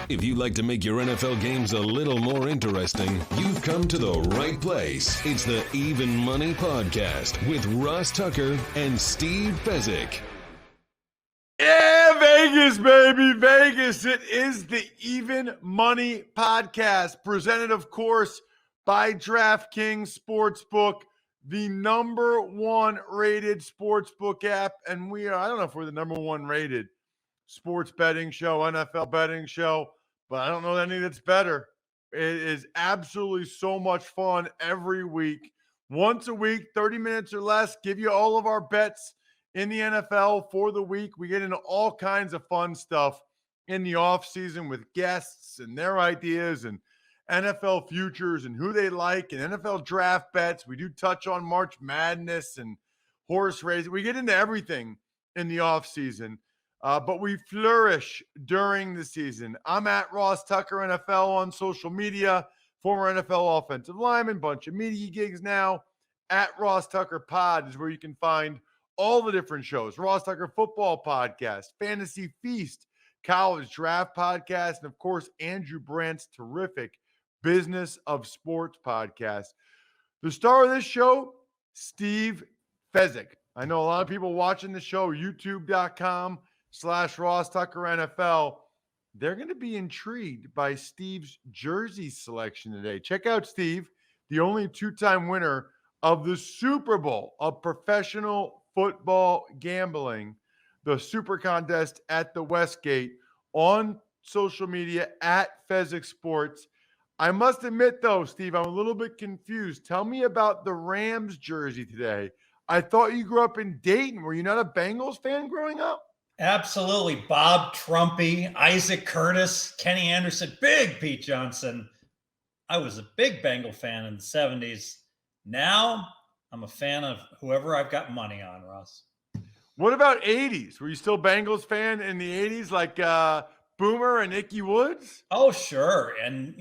If you'd like to make your NFL games a little more interesting, you've come to the right place. It's the Even Money Podcast with Ross Tucker and Steve Fezzik. Yeah, Vegas, baby, Vegas. It is the Even Money Podcast, presented, of course, by DraftKings Sportsbook, the number one rated sportsbook app. And we are, I don't know if we're the number one rated sports betting show, NFL betting show, but I don't know any that's better. It is absolutely so much fun every week. Once a week, 30 minutes or less, give you all of our bets in the NFL for the week. We get into all kinds of fun stuff in the offseason with guests and their ideas and NFL futures and who they like and NFL draft bets. We do touch on March Madness and horse racing. We get into everything in the offseason. But we flourish during the season. I'm at Ross Tucker NFL on social media, former NFL offensive lineman, bunch of media gigs now. At Ross Tucker Pod is where you can find all the different shows. Ross Tucker Football Podcast, Fantasy Feast, College Draft Podcast, and of course, Andrew Brandt's terrific Business of Sports Podcast. The star of this show, Steve Fezzik. I know a lot of people watching the show, youtube.com/Ross Tucker NFL. They're going to be intrigued by Steve's jersey selection today. Check out Steve, the only two-time winner of the Super Bowl of professional football gambling, the Super Contest at the Westgate, on social media at Fezzik Sports. I must admit, though, Steve, I'm a little bit confused. Tell me about the Rams jersey today. I thought you grew up in Dayton. Were you not a Bengals fan growing up? Absolutely. Bob Trumpy, Isaac Curtis, Kenny Anderson, big Pete Johnson. I was a big Bengal fan in the 70s. Now I'm a fan of whoever I've got money on, Ross. What about 80s? Were you still Bengals fan in the 80s, like Boomer and Ickey Woods? Oh, sure. And,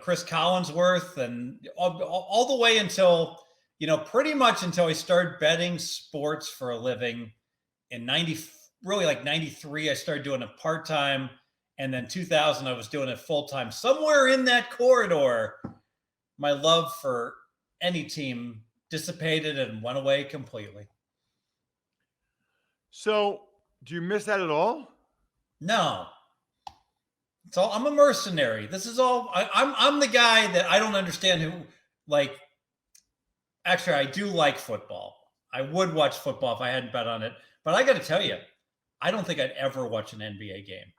Chris Collinsworth and all the way until, pretty much until I started betting sports for a living in 93. I started doing it part-time. And then 2000, I was doing it full-time. Somewhere in that corridor, my love for any team dissipated and went away completely. So, do you miss that at all? No. It's all, I'm a mercenary. This is all, I'm the guy that I don't understand who, actually, I do like football. I would watch football if I hadn't bet on it. But I got to tell you, I don't think I'd ever watch an NBA game.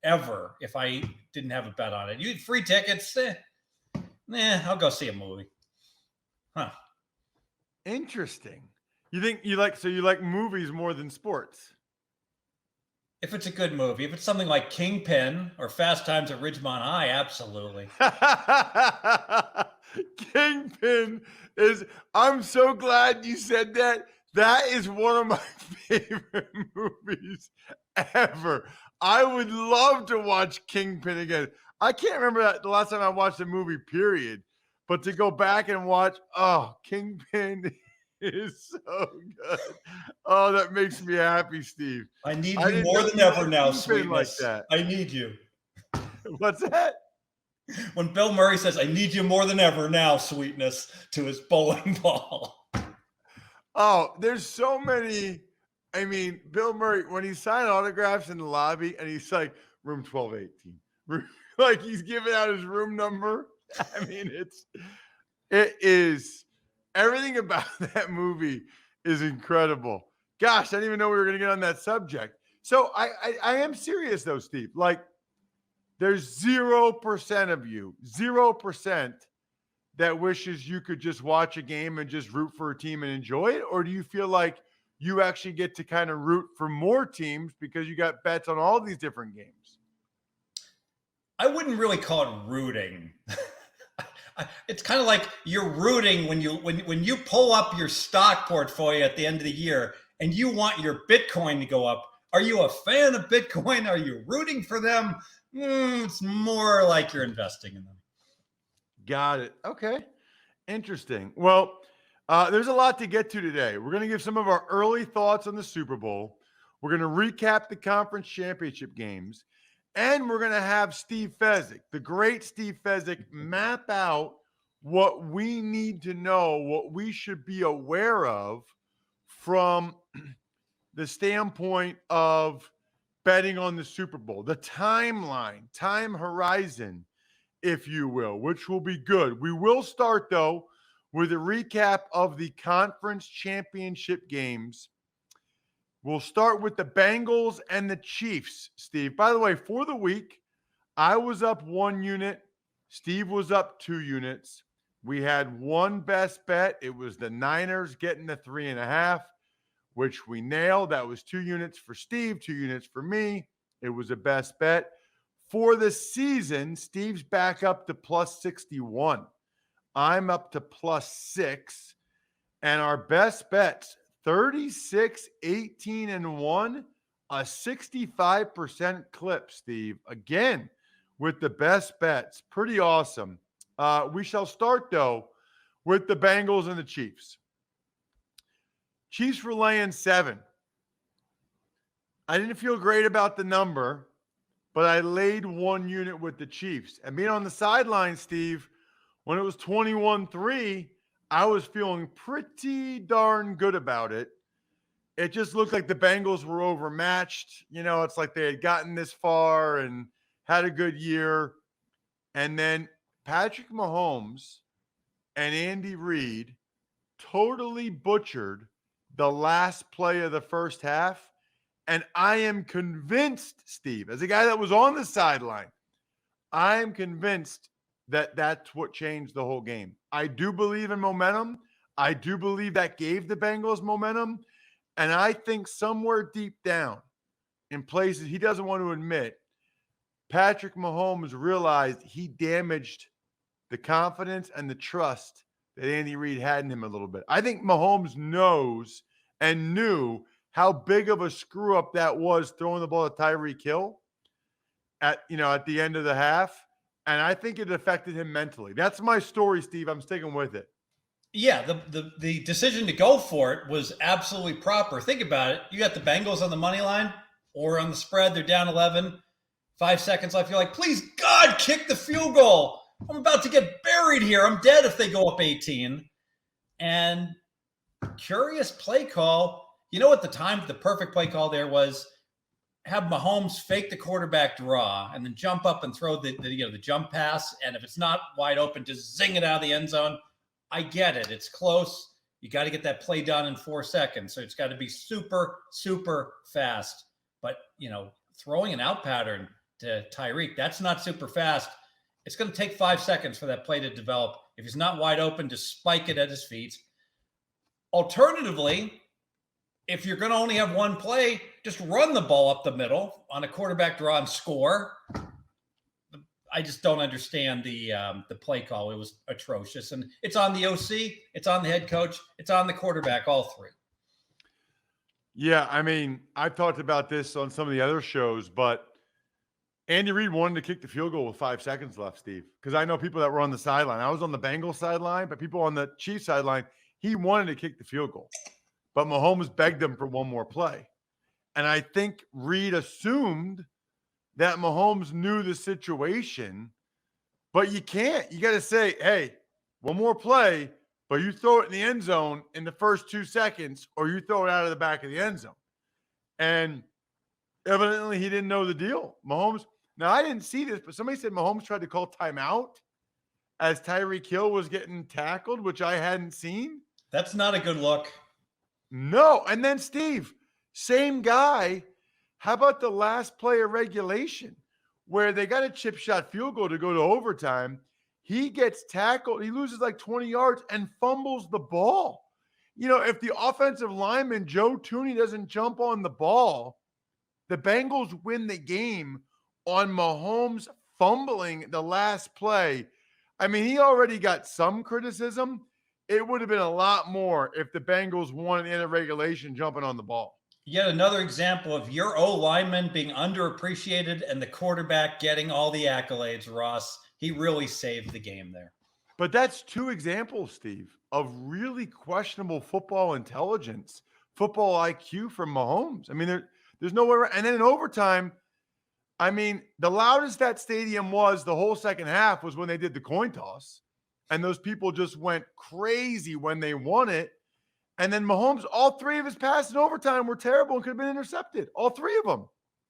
Ever, if I didn't have a bet on it. You had free tickets, I'll go see a movie. Huh. Interesting. You like movies more than sports? If it's a good movie, if it's something like Kingpin or Fast Times at Ridgemont High, absolutely. Kingpin is, I'm so glad you said that. That is one of my favorite movies ever. I would love to watch Kingpin again. I can't remember the last time I watched a movie, period. But to go back and watch, Kingpin is so good. Oh, that makes me happy, Steve. I need you more than ever now, sweetness. Like that. I need you. What's that? When Bill Murray says, I need you more than ever now, sweetness, to his bowling ball. Oh, there's so many. I mean, Bill Murray, when he signed autographs in the lobby and he's like, room 1218. Like he's giving out his room number. I mean, it is, everything about that movie is incredible. Gosh, I didn't even know we were going to get on that subject. So I am serious though, Steve. Like there's 0% of you, 0% that wishes you could just watch a game and just root for a team and enjoy it? Or do you feel like you actually get to kind of root for more teams because you got bets on all these different games? I wouldn't really call it rooting. It's kind of like you're rooting when you pull up your stock portfolio at the end of the year and you want your Bitcoin to go up. Are you a fan of Bitcoin? Are you rooting for them? It's more like you're investing in them. Got it. Okay. Interesting. Well, there's a lot to get to today. We're going to give some of our early thoughts on the Super Bowl. We're going to recap the conference championship games. And we're going to have Steve Fezzik, the great Steve Fezzik, map out what we need to know, what we should be aware of from the standpoint of betting on the Super Bowl, the timeline, time horizon, if you will, which will be good. We will start, though, with a recap of the conference championship games. We'll start with the Bengals and the Chiefs, Steve. By the way, for the week, I was up 1 unit. Steve was up 2 units. We had one best bet. It was the Niners getting the 3.5, which we nailed. That was 2 units for Steve, 2 units for me. It was a best bet. For the season, Steve's back up to plus 61. I'm up to plus 6. And our best bets, 36, 18, and 1, a 65% clip, Steve. Again, with the best bets. Pretty awesome. We shall start, though, with the Bengals and the Chiefs. Chiefs were laying 7. I didn't feel great about the number, but I laid 1 unit with the Chiefs. And being on the sideline, Steve, when it was 21-3, I was feeling pretty darn good about it. It just looked like the Bengals were overmatched. You know, it's like they had gotten this far and had a good year. And then Patrick Mahomes and Andy Reid totally butchered the last play of the first half. And I am convinced, Steve, as a guy that was on the sideline, I am convinced that that's what changed the whole game. I do believe in momentum. I do believe that gave the Bengals momentum. And I think somewhere deep down, in places he doesn't want to admit, Patrick Mahomes realized he damaged the confidence and the trust that Andy Reid had in him a little bit. I think Mahomes knows and knew how big of a screw up that was throwing the ball to Tyreek Hill at the end of the half. And I think it affected him mentally. That's my story, Steve. I'm sticking with it. Yeah, the decision to go for it was absolutely proper. Think about it. You got the Bengals on the money line or on the spread. They're down 11. 5 seconds left. You're like, please, God, kick the field goal. I'm about to get buried here. I'm dead if they go up 18. And curious play call. You know, at the time, the perfect play call there was have Mahomes fake the quarterback draw and then jump up and throw the jump pass. And if it's not wide open, just zing it out of the end zone. I get it. It's close. You got to get that play done in 4 seconds. So it's got to be super, super fast. But, throwing an out pattern to Tyreek, that's not super fast. It's going to take 5 seconds for that play to develop. If he's not wide open, just spike it at his feet. Alternatively, if you're going to only have one play, just run the ball up the middle on a quarterback draw and score. I just don't understand the play call. It was atrocious. And it's on the OC, it's on the head coach, it's on the quarterback, all three. Yeah, I mean, I've talked about this on some of the other shows, but Andy Reid wanted to kick the field goal with 5 seconds left, Steve, because I know people that were on the sideline. I was on the Bengals sideline, but people on the Chiefs sideline, he wanted to kick the field goal. But Mahomes begged him for one more play. And I think Reid assumed that Mahomes knew the situation, but you can't. You got to say, hey, one more play, but you throw it in the end zone in the first 2 seconds, or you throw it out of the back of the end zone. And evidently he didn't know the deal. Mahomes, now I didn't see this, but somebody said Mahomes tried to call timeout as Tyreek Hill was getting tackled, which I hadn't seen. That's not a good look. No. And then Steve, same guy. How about the last play of regulation where they got a chip shot field goal to go to overtime? He gets tackled. He loses like 20 yards and fumbles the ball. If the offensive lineman, Joe Tooney, doesn't jump on the ball, the Bengals win the game on Mahomes fumbling the last play. I mean, he already got some criticism. It would have been a lot more if the Bengals won at the end of regulation jumping on the ball. Yet another example of your O-lineman being underappreciated and the quarterback getting all the accolades, Ross. He really saved the game there. But that's 2 examples, Steve, of really questionable football intelligence, football IQ from Mahomes. I mean, there's no way around. And then in overtime, I mean, the loudest that stadium was the whole second half was when they did the coin toss. And those people just went crazy when they won it. And then Mahomes, all three of his passes in overtime were terrible and could have been intercepted. All three of them.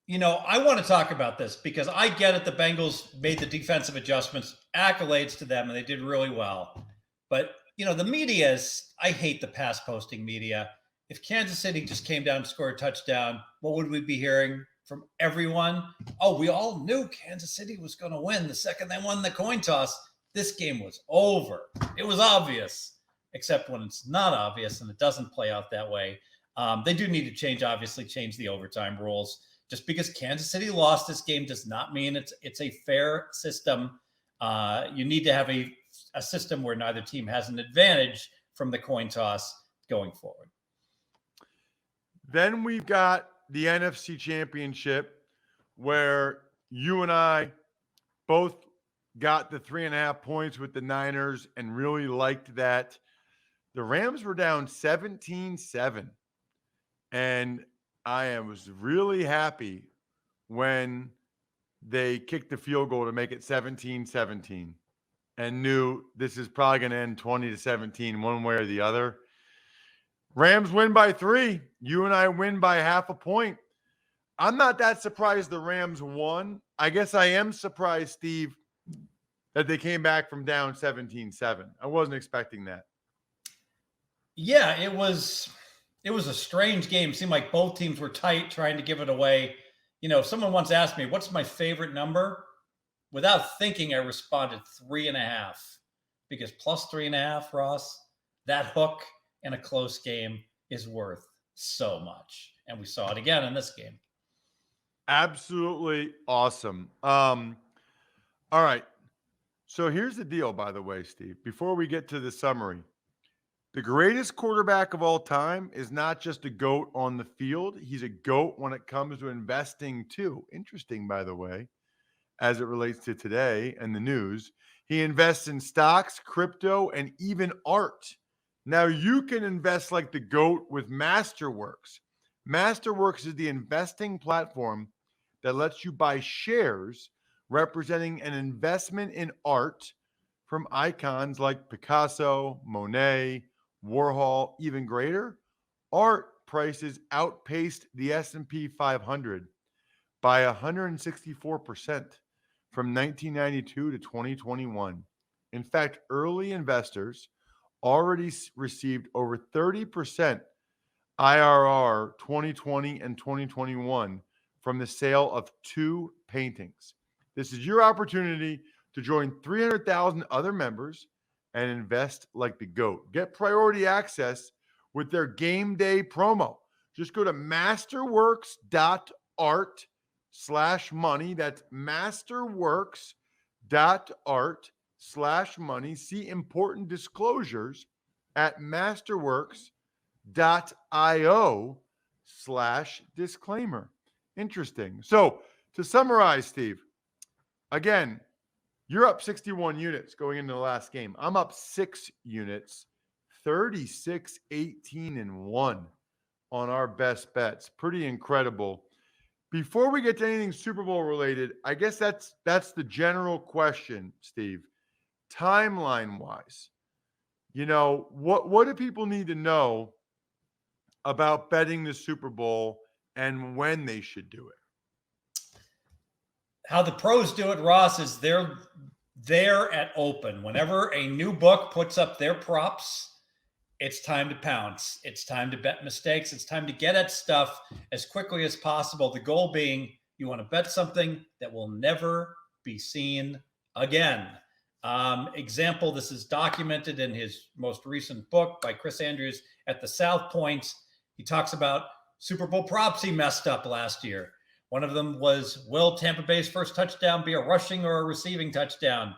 I want to talk about this because I get it. The Bengals made the defensive adjustments, accolades to them, and they did really well. But, the media I hate the pass posting media. If Kansas City just came down and scored a touchdown, what would we be hearing from everyone? Oh, we all knew Kansas City was going to win the second they won the coin toss. This game was over. It was obvious, except when it's not obvious and it doesn't play out that way. They do need to change the overtime rules. Just because Kansas City lost this game does not mean it's a fair system. You need to have a system where neither team has an advantage from the coin toss going forward. Then we've got the NFC Championship, where you and I both got the 3.5 points with the Niners and really liked that. The Rams were down 17-7. And I was really happy when they kicked the field goal to make it 17-17 and knew this is probably going to end 20-17 one way or the other. Rams win by 3. You and I win by 0.5 point. I'm not that surprised the Rams won. I guess I am surprised, Steve, that they came back from down 17-7. I wasn't expecting that. Yeah, it was a strange game. It seemed like both teams were tight, trying to give it away. Someone once asked me, what's my favorite number? Without thinking, I responded 3.5, because plus 3.5, Ross, that hook in a close game is worth so much. And we saw it again in this game. Absolutely awesome. All right. So here's the deal, by the way, Steve, before we get to the summary. The greatest quarterback of all time is not just a GOAT on the field. He's a GOAT when it comes to investing too. Interesting, by the way, as it relates to today and the news. He invests in stocks, crypto, and even art. Now you can invest like the GOAT with Masterworks. Masterworks is the investing platform that lets you buy shares representing an investment in art from icons like Picasso, Monet, Warhol. Even greater, art prices outpaced the S&P 500 by 164% from 1992 to 2021. In fact, early investors already received over 30% IRR 2020 and 2021 from the sale of 2 paintings. This is your opportunity to join 300,000 other members and invest like the GOAT. Get priority access with their game day promo. Just go to masterworks.art/money. That's masterworks.art/money. See important disclosures at masterworks.io/disclaimer. Interesting. So to summarize, Steve, again, you're up 61 units going into the last game. I'm up 6 units, 36-18-1 on our best bets. Pretty incredible. Before we get to anything Super Bowl related, I guess that's the general question, Steve. Timeline-wise, what do people need to know about betting the Super Bowl and when they should do it? How the pros do it, Ross, is they're there at open. Whenever a new book puts up their props, it's time to pounce. It's time to bet mistakes. It's time to get at stuff as quickly as possible. The goal being you want to bet something that will never be seen again. Example, this is documented in his most recent book by Chris Andrews at the South Point. He talks about Super Bowl props he messed up last year. One of them was, will Tampa Bay's first touchdown be a rushing or a receiving touchdown?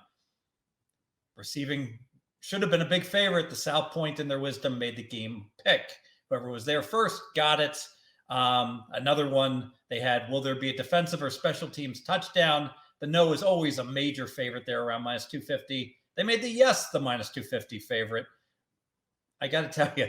Receiving should have been a big favorite. The South Point, in their wisdom, made the game pick. Whoever was there first got it. Another one they had, will there be a defensive or special teams touchdown? The no is always a major favorite there, around minus 250. They made the yes the minus 250 favorite. I got to tell you,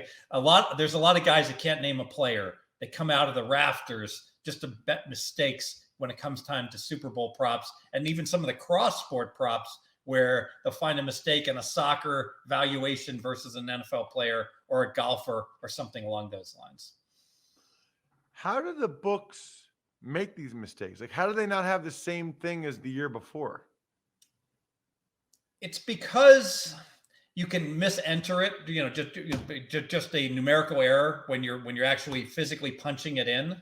there's a lot of guys that can't name a player that come out of the rafters just to bet mistakes when it comes time to Super Bowl props and even some of the cross sport props where they'll find a mistake in a soccer valuation versus an NFL player or a golfer or something along those lines. How do the books make these mistakes? Like, how do they not have the same thing as the year before? It's because you can misenter it, just a numerical error when you're actually physically punching it in,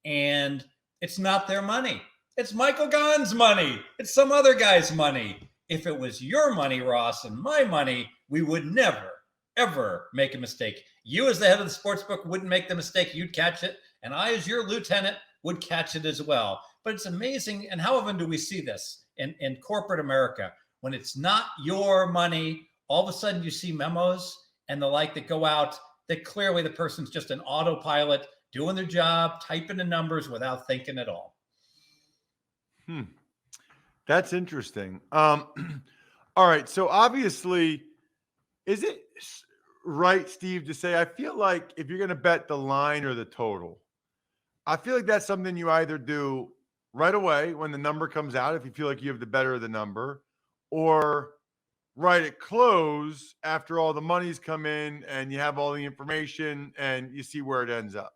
and it's not their money. It's Michael Gaughan's money. It's some other guy's money. If it was your money, Ross, and my money, we would never, ever make a mistake. You, as the head of the sports book, wouldn't make the mistake. You'd catch it, and I, as your lieutenant, would catch it as well. But it's amazing, and how often do we see this in corporate America? When it's not your money, all of a sudden you see memos and the like that go out that clearly the person's just an autopilot, doing their job, typing the numbers without thinking at all. That's interesting. All right. So obviously, is it right, Steve, to say, I feel like if you're going to bet the line or the total, I feel like that's something you either do right away when the number comes out, if you feel like you have the better of the number, or right at close after all the money's come in and you have all the information and you see where it ends up.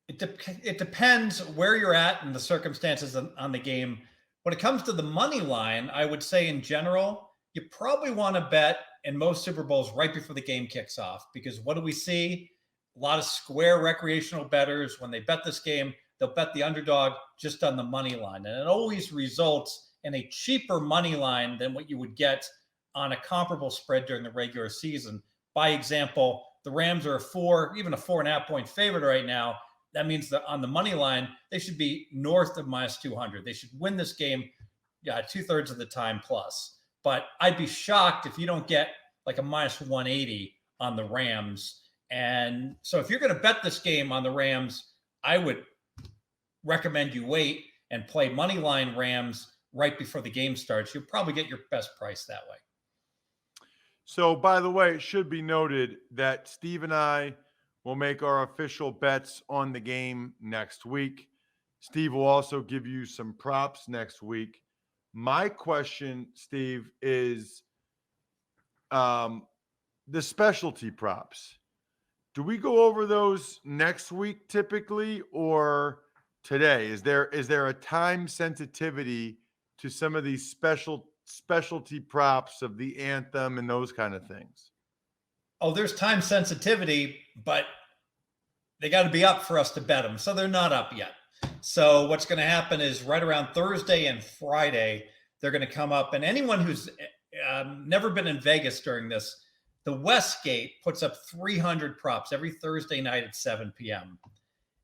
It depends where you're at and the circumstances on the game. When it comes to the money line, I would say in general, you probably want to bet in most Super Bowls right before the game kicks off, because what do we see? A lot of square recreational bettors, when they bet this game, they'll bet the underdog just on the money line. And it always results in a cheaper money line than what you would get on a comparable spread during the regular season. By example, the Rams are even a 4.5 point favorite right now. That means that on the money line, they should be north of minus 200. They should win this game 2/3 of the time plus. But I'd be shocked if you don't get like a minus 180 on the Rams. And so if you're going to bet this game on the Rams, I would recommend you wait and play money line Rams right before the game starts. You'll probably get your best price that way. So, by the way, it should be noted that Steve and I will make our official bets on the game next week. Steve will also give you some props next week. My question, Steve, is the specialty props. Do we go over those next week typically, or today? Is there a time sensitivity to some of these specialty props of the anthem and those kind of things? Oh, there's time sensitivity, but they got to be up for us to bet them. So they're not up yet. So what's going to happen is right around Thursday and Friday, they're going to come up. And anyone who's never been in Vegas during this, the Westgate puts up 300 props every Thursday night at 7 p.m.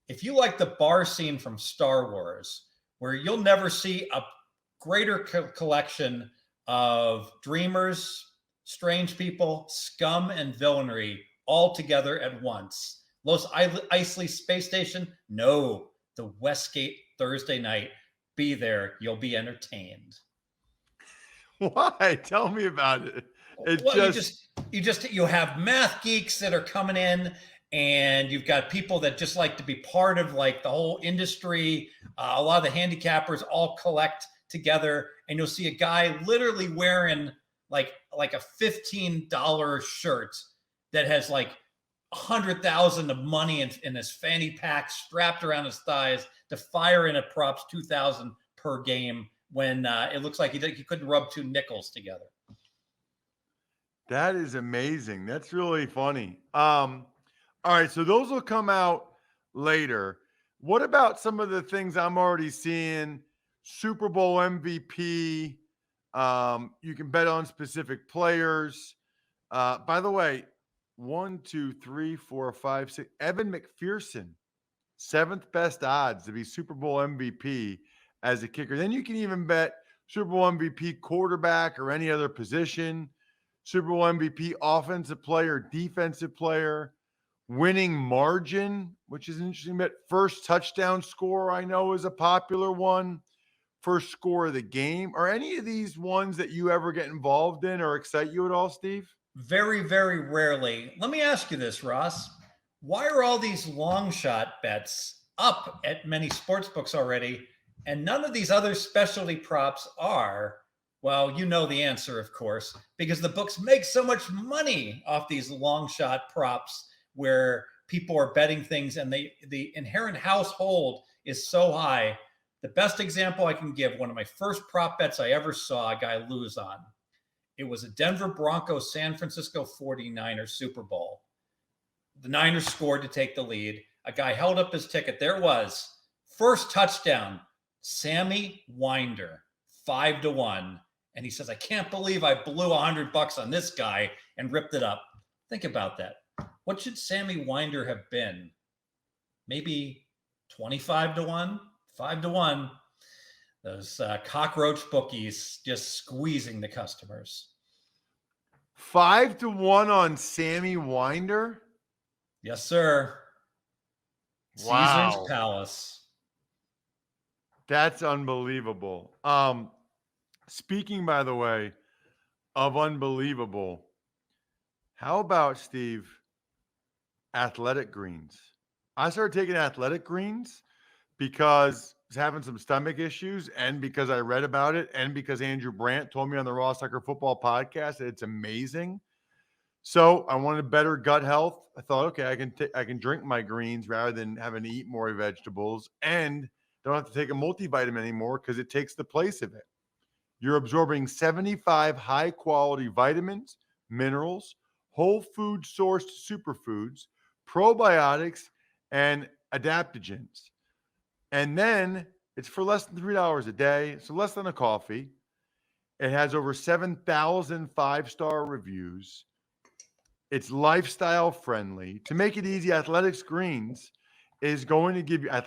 If you like the bar scene from Star Wars, where you'll never see a greater collection of dreamers, strange people, scum, and villainy all together at once. Los Eisley Space Station? No. The Westgate Thursday night. Be there. You'll be entertained. Why? Tell me about it. You have math geeks that are coming in, and you've got people that just like to be part of like the whole industry. A lot of the handicappers all collect together, and you'll see a guy literally wearing like a $15 shirt that has like 100,000 of money in his fanny pack strapped around his thighs to fire in at props 2,000 per game when it looks like he couldn't rub two nickels together. That is amazing. That's really funny. All right, so those will come out later. What about some of the things I'm already seeing? Super Bowl MVP. You can bet on specific players. By the way, 1, 2, 3, 4, 5, 6. Evan McPherson, 7th best odds to be Super Bowl MVP as a kicker. Then you can even bet Super Bowl MVP quarterback or any other position. Super Bowl MVP offensive player, defensive player, winning margin, which is an interesting bet. First touchdown score, I know, is a popular one. First score of the game. Are any of these ones that you ever get involved in or excite you at all, Steve? Very, very rarely. Let me ask you this, Ross. Why are all these long shot bets up at many sports books already. And none of these other specialty props are. Well, you know the answer, of course, because the books make so much money off these long shot props where people are betting things and the inherent household is so high. The best example I can give, one of my first prop bets I ever saw a guy lose on, it was a Denver Broncos San Francisco 49ers Super Bowl. The Niners scored to take the lead. A guy held up his ticket. There it was. First touchdown, Sammy Winder, 5-1. And he says, I can't believe I blew $100 on this guy and ripped it up. Think about that. What should Sammy Winder have been? Maybe 25-1, 5-1. Those cockroach bookies just squeezing the customers. 5-1 on Sammy Winder? Yes, sir. Wow. Caesar's Palace. That's unbelievable. Speaking, by the way, of unbelievable, how about, Steve, Athletic Greens? I started taking Athletic Greens because I was having some stomach issues and because I read about it and because Andrew Brandt told me on the Ross Tucker Football Podcast that it's amazing. So I wanted better gut health. I thought, okay, I can drink my greens rather than having to eat more vegetables and don't have to take a multivitamin anymore because it takes the place of it. You're absorbing 75 high-quality vitamins, minerals, whole food sourced superfoods, probiotics, and adaptogens. And then it's for less than $3 a day, so less than a coffee. It has over 7,000 five-star reviews. It's lifestyle friendly. To make it easy, Athletic Greens is going to give you a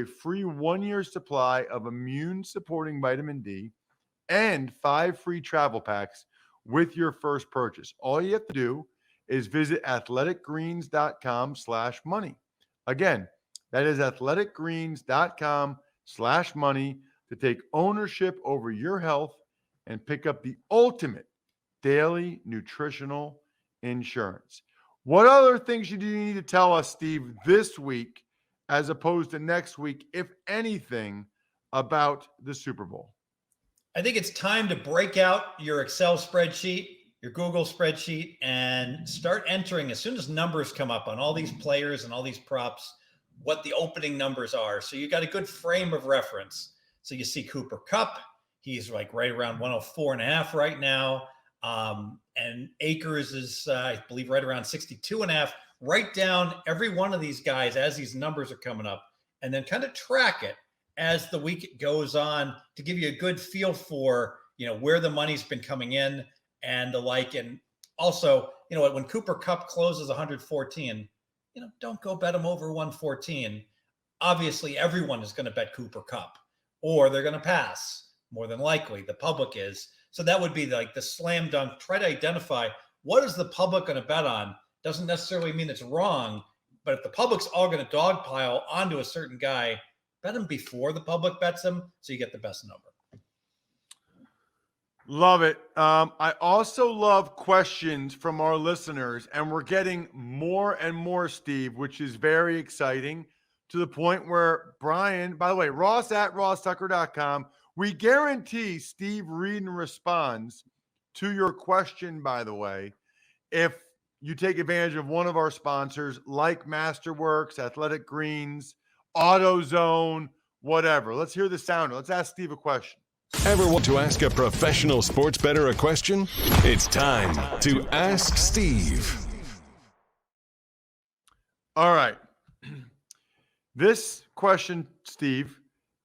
free 1-year supply of immune-supporting vitamin D and 5 free travel packs with your first purchase. All you have to do is visit athleticgreens.com/money. Again, that is athleticgreens.com/money to take ownership over your health and pick up the ultimate daily nutritional insurance. What other things do you need to tell us, Steve, this week as opposed to next week, if anything, about the Super Bowl? I think it's time to break out your Excel spreadsheet, your Google spreadsheet, and start entering as soon as numbers come up on all these players and all these props, what the opening numbers are. So you got a good frame of reference. So you see Cooper Kupp, he's like right around 104.5 right now. And Akers is, I believe, right around 62.5. Write down every one of these guys as these numbers are coming up, and then kind of track it as the week goes on to give you a good feel for, where the money's been coming in and the like. And also, when Cooper Kupp closes 114, don't go bet him over 114. Obviously, everyone is going to bet Cooper Kupp, or they're going to pass. More than likely, the public is. So that would be like the slam dunk. Try to identify what is the public going to bet on. Doesn't necessarily mean it's wrong, but if the public's all going to dogpile onto a certain guy, bet him before the public bets him so you get the best number. Love it. I also love questions from our listeners, and we're getting more and more, Steve, which is very exciting, to the point where Brian, by the way, Ross at rosstucker.com, we guarantee Steve read and responds to your question, by the way, if you take advantage of one of our sponsors like Masterworks, Athletic Greens, AutoZone, whatever. Let's hear the sounder. Let's ask Steve a question. Ever want to ask a professional sports bettor a question? It's time to Ask Steve. All right. This question, Steve,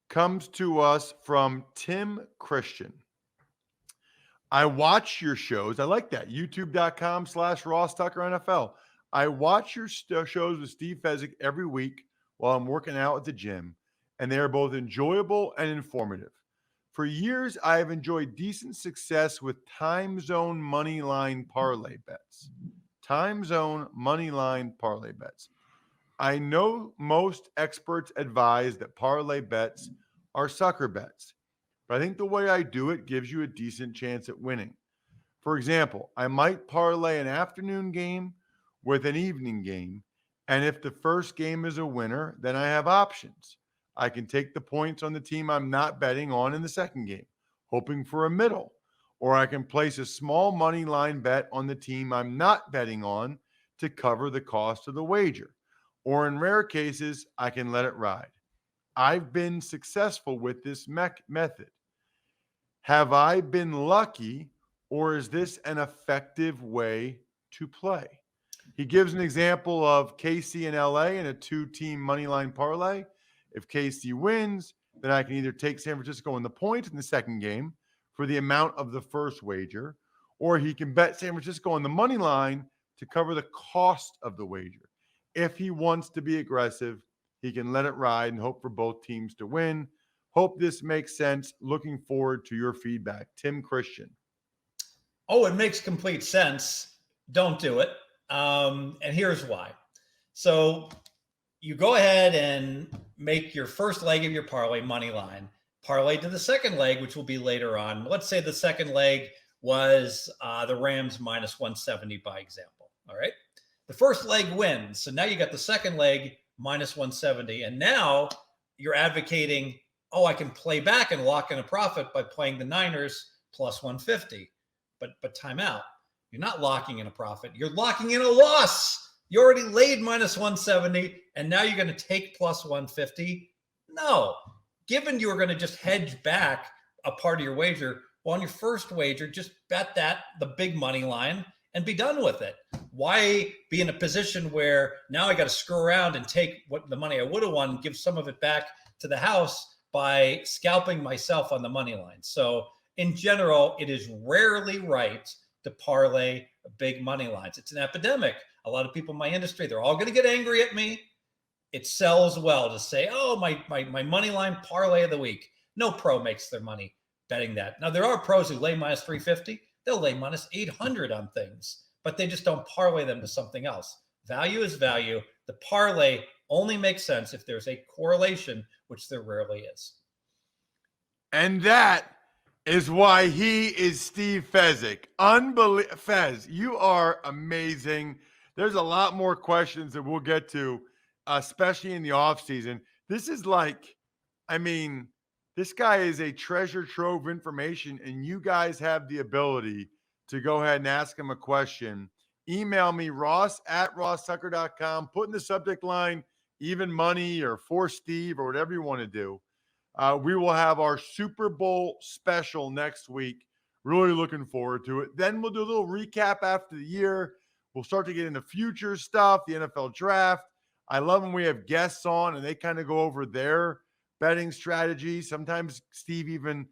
comes to us from Tim Christian. I watch your shows. I like that. YouTube.com/Ross Tucker NFL. I watch your shows with Steve Fezzik every week while I'm working out at the gym, and they are both enjoyable and informative. For years, I have enjoyed decent success with time zone money line parlay bets. Time zone money line parlay bets. I know most experts advise that parlay bets are sucker bets, but I think the way I do it gives you a decent chance at winning. For example, I might parlay an afternoon game with an evening game And if the first game is a winner, then I have options. I can take the points on the team I'm not betting on in the second game, hoping for a middle. Or I can place a small money line bet on the team I'm not betting on to cover the cost of the wager. Or in rare cases, I can let it ride. I've been successful with this method. Have I been lucky, or is this an effective way to play? He gives an example of KC and LA in a 2-team money line parlay. If KC wins, then I can either take San Francisco in the points in the second game for the amount of the first wager, or he can bet San Francisco on the money line to cover the cost of the wager. If he wants to be aggressive, he can let it ride and hope for both teams to win. Hope this makes sense. Looking forward to your feedback. Tim Christian. Oh, it makes complete sense. Don't do it. And here's why. So you go ahead and make your first leg of your parlay money line, parlay to the second leg, which will be later on. Let's say the second leg was the Rams minus 170 by example. All right. The first leg wins. So now you got the second leg minus 170. And now you're advocating, oh, I can play back and lock in a profit by playing the Niners plus 150. But time out. You're not locking in a profit. You're locking in a loss. You already laid minus 170, and now you're going to take plus 150. No. Given you were going to just hedge back a part of your wager, well, on your first wager, just bet the big money line and be done with it. Why be in a position where now I got to screw around and take what the money I would have won and give some of it back to the house by scalping myself on the money line? So in general, it is rarely right to parlay big money lines. It's an epidemic. A lot of people in my industry, they're all going to get angry at me. It sells well to say, oh, my money line parlay of the week. No pro makes their money betting that. Now, there are pros who lay minus 350. They'll lay minus 800 on things, but they just don't parlay them to something else. Value is value. The parlay only makes sense if there's a correlation, which there rarely is. And that is why he is Steve Fezzik. Fez, you are amazing. There's a lot more questions that we'll get to, especially in the offseason. This is this guy is a treasure trove of information, and you guys have the ability to go ahead and ask him a question. Email me, ross@rosstucker.com. Put in the subject line, even money or for Steve or whatever you want to do. We will have our Super Bowl special next week. Really looking forward to it. Then we'll do a little recap after the year. We'll start to get into future stuff, the NFL draft. I love when we have guests on and they kind of go over their betting strategy. Sometimes Steve even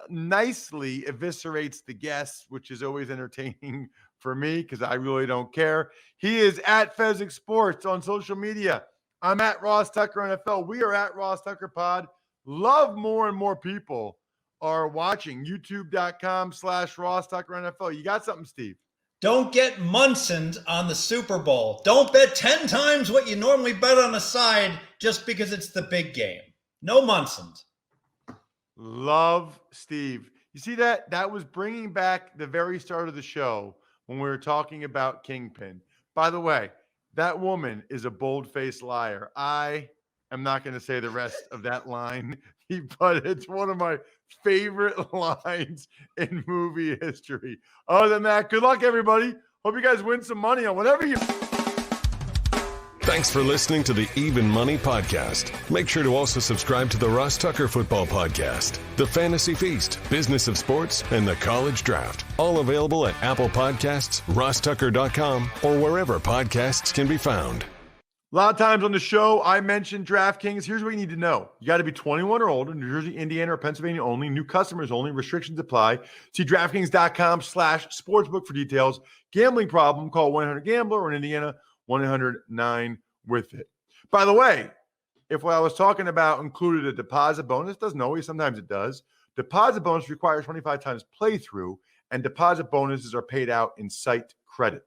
nicely eviscerates the guests, which is always entertaining for me because I really don't care. He is at Fezzik Sports on social media. I'm at Ross Tucker NFL. We are at Ross Tucker Pod. Love more and more people are watching. YouTube.com/Ross Tucker NFL. You got something, Steve? Don't get Munsoned on the Super Bowl. Don't bet 10 times what you normally bet on a side just because it's the big game. No Munsoned. Love Steve. You see that? That was bringing back the very start of the show when we were talking about Kingpin. By the way, that woman is a bold-faced liar. I am not going to say the rest of that line, but it's one of my favorite lines in movie history. Other than that, good luck, everybody. Hope you guys win some money on whatever you... Thanks for listening to the Even Money Podcast. Make sure to also subscribe to the Ross Tucker Football Podcast, The Fantasy Feast, Business of Sports, and The College Draft. All available at Apple Podcasts, rosstucker.com, or wherever podcasts can be found. A lot of times on the show, I mentioned DraftKings. Here's what you need to know. You got to be 21 or older, New Jersey, Indiana, or Pennsylvania only. New customers only. Restrictions apply. See DraftKings.com/sportsbook for details. Gambling problem, call 1-800-GAMBLER, or in Indiana, 1-800-9-WITH-IT. By the way, if what I was talking about included a deposit bonus, doesn't always, sometimes it does. Deposit bonus requires 25 times playthrough, and deposit bonuses are paid out in site credit.